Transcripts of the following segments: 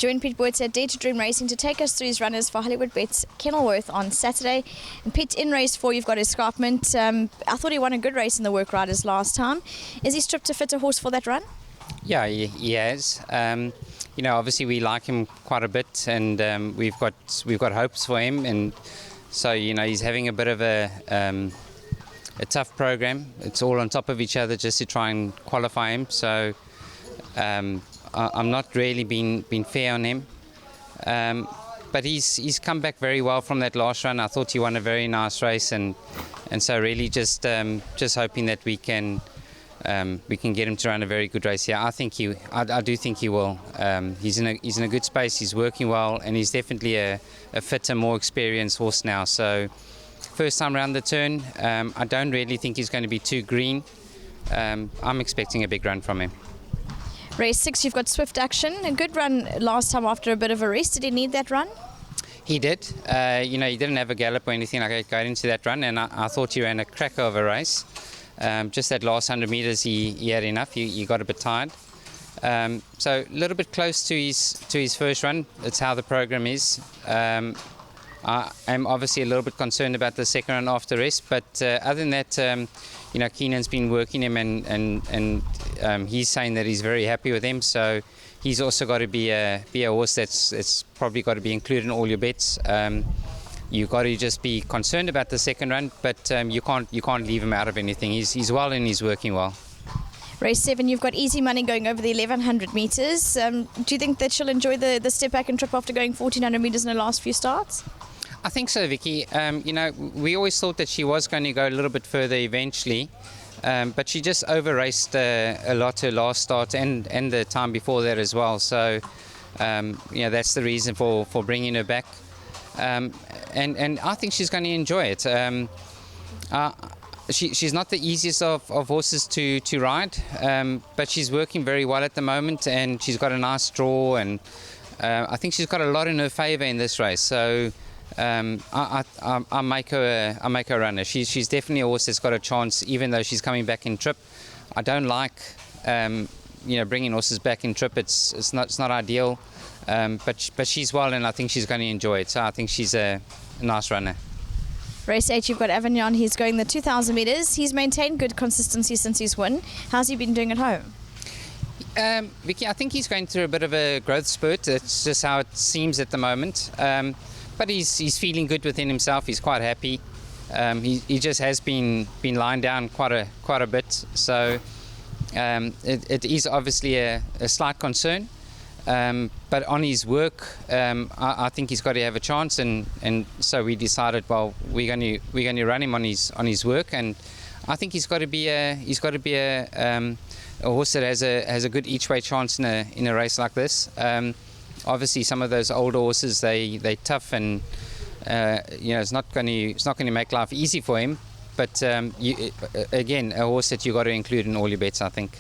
joined Pete Botha at Dare to Dream Racing to take us through his runners for Hollywood Bets Kenilworth on Saturday. And Pete, in race 4 you've got Escarment. I thought he won a good race in the Work Riders last time. Is he stripped to fit a horse for that run? Yeah, he has. Obviously we like him quite a bit, and we've got hopes for him, and so he's having a bit of a tough program. It's all on top of each other just to try and qualify him. So I'm not really been fair on him, but he's come back very well from that last run. I thought he won a very nice race, and so really just hoping that we can get him to run a very good race here. I do think he will. He's in a good space. He's working well, and he's definitely a fitter, more experienced horse now. So first time around the turn, I don't really think he's going to be too green. I'm expecting a big run from him. Race 6, you've got Swift Action. A good run last time after a bit of a rest. Did he need that run? He did. He didn't have a gallop or anything like that going into that run, and I thought he ran a cracker of a race. Just that last 100 metres, he had enough. He got a bit tired. So a little bit close to his first run. That's how the program is. I am obviously a little bit concerned about the second run after rest, but other than that, Keenan's been working him, and he's saying that he's very happy with him. So he's also got to be a horse that's probably got to be included in all your bets. You've got to just be concerned about the second run, but you can't leave him out of anything. He's well and he's working well. Race 7, you've got Easy Money going over the 1100 metres. Do you think that she'll enjoy the step back and trip after going 1400 metres in the last few starts? I think so, Vicky. We always thought that she was going to go a little bit further eventually, but she just over-raced a lot her last start and the time before that as well. So, that's the reason for bringing her back. And I think she's going to enjoy it. She's not the easiest of horses to ride, but she's working very well at the moment, and she's got a nice draw, and I think she's got a lot in her favour in this race. So I make her a runner. She's definitely a horse that's got a chance, even though she's coming back in trip. I don't like bringing horses back in trip. It's not ideal, but she's well, and I think she's going to enjoy it. So I think she's a nice runner. Race 8, you've got Avignon. He's going the 2,000 metres. He's maintained good consistency since his win. How's he been doing at home? Vicky, I think he's going through a bit of a growth spurt. That's just how it seems at the moment. But he's feeling good within himself. He's quite happy. He just has been lying down quite a bit. So it is obviously a slight concern. But on his work, I think he's got to have a chance, and so we decided, well, we're going to run him on his work, and I think he's got to be a horse that has a good each way chance in a race like this. Obviously, some of those older horses, they tough, and it's not going to make life easy for him. But again, a horse that you got to include in all your bets, I think.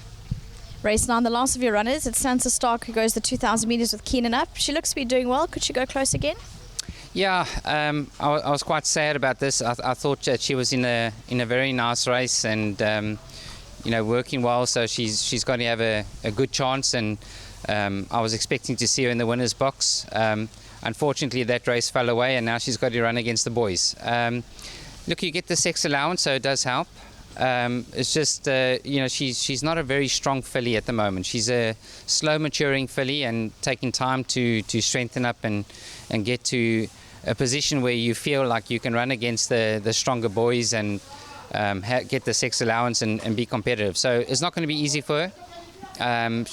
Race 9, the last of your runners. It's Sansa Stark who goes the 2,000 metres with Keenan up. She looks to be doing well. Could she go close again? Yeah, I was quite sad about this. I thought that she was in a very nice race, and working well. So she's going to have a good chance, and I was expecting to see her in the winner's box. Unfortunately, that race fell away, and now she's got to run against the boys. Look, you get the sex allowance, so it does help. It's just, she's not a very strong filly at the moment. She's a slow maturing filly and taking time to strengthen up and get to a position where you feel like you can run against the stronger boys and get the sex allowance and be competitive. So it's not going to be easy for her.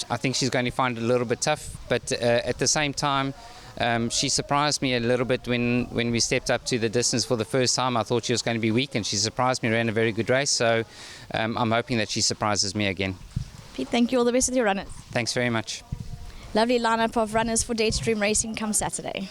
I think she's going to find it a little bit tough, but at the same time, she surprised me a little bit when we stepped up to the distance for the first time. I thought she was going to be weak, and she surprised me, ran a very good race. So I'm hoping that she surprises me again. Pete, thank you. All the best with your runners. Thanks very much. Lovely lineup of runners for Dare to Dream Racing come Saturday.